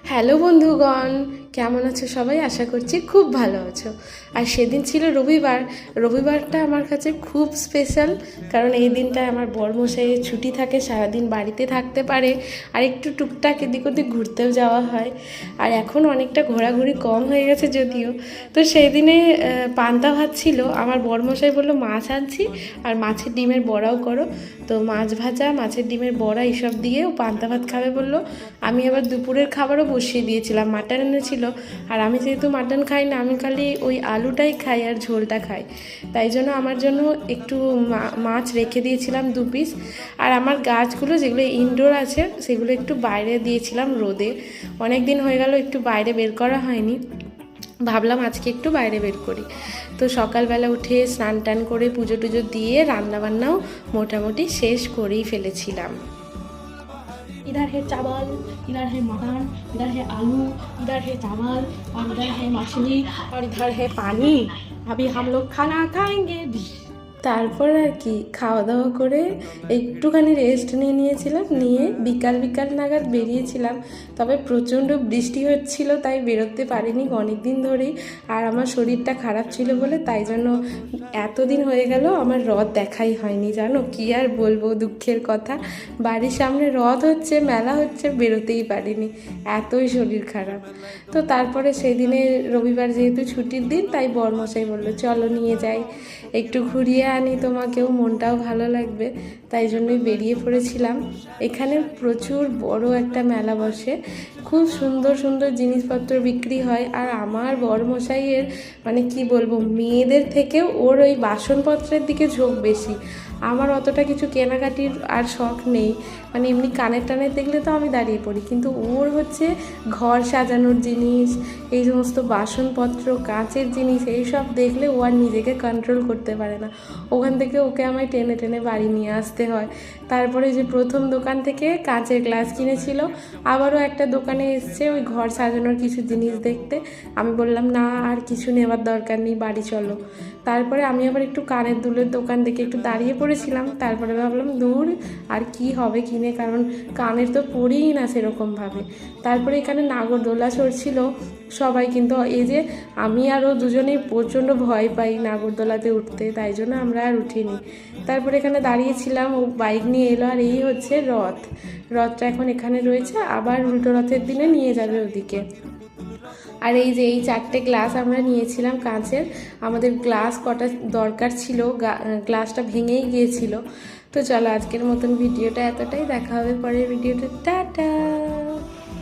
Hello বন্ধুগণ, কেমন আছো সবাই? আশা করছি খুব ভালো আছো। আর সেদিন ছিল রবিবার। রবিবারটা আমার কাছে খুব স্পেশাল, কারণ এই দিনটায় আমার বরমশাইয়ের ছুটি থাকে, সারাদিন বাড়িতে থাকতে পারে, আর একটু টুকটাক এদিক ওদিক ঘুরতেও যাওয়া হয়। আর এখন অনেকটা ঘোরাঘুরি কম হয়ে গেছে যদিও। তো সেই দিনে পান্তা ভাত ছিল। আমার বরমশাই বললো মাছ আনছি আর মাছের ডিমের বড়াও করো। তো মাছ ভাজা, মাছের ডিমের বড়া এইসব দিয়েও পান্তা ভাত খাবে বললো। আমি আবার দুপুরের খাবারও বসিয়ে দিয়েছিলাম, মাটন এনেছিল। আর আমি যেহেতু মাটন খাই না, আমি খালি ওই আলুটাই খাই আর ঝোলটা খাই, তাই জন্য আমার জন্য একটু মাছ রেখে দিয়েছিলাম 2 পিস। আর আমার গাছগুলো যেগুলো ইনডোর আছে সেগুলো একটু বাইরে দিয়েছিলাম রোদে। অনেক দিন হয়ে গেল একটু বাইরে বের করা হয়নি, ভাবলাম আজকে একটু বাইরে বের করি। তো সকালবেলা উঠে স্নান টান করে পুজো টুজো দিয়ে রান্নাবান্নাও মোটামুটি শেষ করেই ফেলেছিলাম। इधर है चावल, इधर है मटन, इधर है आलू, इधर है चावल और इधर है मछली और इधर है पानी। अभी हम लोग खाना खाएंगे। তারপর আর কি খাওয়া দাওয়া করে একটুখানি রেস্ট নিয়েছিলাম, নিয়ে বিকাল নাগাদ বেরিয়েছিলাম। তবে প্রচণ্ড বৃষ্টি হচ্ছিল, তাই বেরোতে পারিনি অনেক দিন ধরেই। আর আমার শরীরটা খারাপ ছিল বলে, তাই জন্য এতদিন হয়ে গেল আমার রথ দেখাই হয়নি। জানো কি আর বলবো, দুঃখের কথা। বাড়ির সামনে রথ হচ্ছে, মেলা হচ্ছে, বেরোতেই পারিনি, এতই শরীর খারাপ। তো তারপরে সেই দিনে রবিবার যেহেতু ছুটির দিন, তাই বরমশাই বললো চলো নিয়ে যাই, একটু ঘুরিয়ে আনি, তোমাকেও মনটাও ভালো লাগবে। তাই জন্যই বেরিয়ে পড়েছিলাম। এখানে প্রচুর বড় একটা মেলা বসে, খুব সুন্দর সুন্দর জিনিসপত্র বিক্রি হয়। আর আমার বরমশাইয়ের মানে কি বলবো, মেয়েদের থেকেও ওর ওই বাসনপত্রের দিকে ঝোঁক বেশি। আমার অতটা কিছু কেনাকাটির আর শখ নেই, মানে এমনি কানের টানের দেখলে তো আমি দাঁড়িয়ে পড়ি, কিন্তু ওর হচ্ছে ঘর সাজানোর জিনিস, এই সমস্ত বাসনপত্র, কাঁচের জিনিস, এইসব দেখলে ও আর নিজেকে কন্ট্রোল করতে পারে না। ওখান থেকে ওকে আমায় টেনে টেনে বাড়ি নিয়ে আসতে হয়। তারপরে যে প্রথম দোকান থেকে কাঁচের গ্লাস কিনেছিল, আবারও একটা দোকানে এসছে ওই ঘর সাজানোর কিছু জিনিস দেখতে। আমি বললাম না, আর কিছু নেওয়ার দরকার নেই, বাড়ি চলো। তারপরে আমি আবার একটু কানের দুলের দোকান দেখে একটু দাঁড়িয়ে পড়েছিলাম। তারপরে ভাবলাম দূর আর কি হবে কিনে, কারণ কানের তো পড়িই না সেরকমভাবে। তারপরে এখানে নাগরদোলা চড়ছিল সবাই, কিন্তু এই যে আমি আর ও দুজনেই প্রচণ্ড ভয় পাই নাগরদোলাতে উঠতে, তাই জন্য আমরা আর উঠিনি। তারপরে এখানে দাঁড়িয়েছিলাম, ও বাইক নিয়ে এলো। আর এই হচ্ছে রথটা এখন এখানে রয়েছে, আবার উল্টো রথের দিনে নিয়ে যাবে ওদিকে। আর এই যে এই 4টে গ্লাস আমরা নিয়েছিলাম কাঁচের, আমাদের গ্লাস কটা দরকার ছিল, গ্লাসটা ভেঙেই গিয়েছিল। তো চলো আজকের মতন ভিডিওটা এতটাই, দেখা হবে পরের ভিডিওটা, টাটা।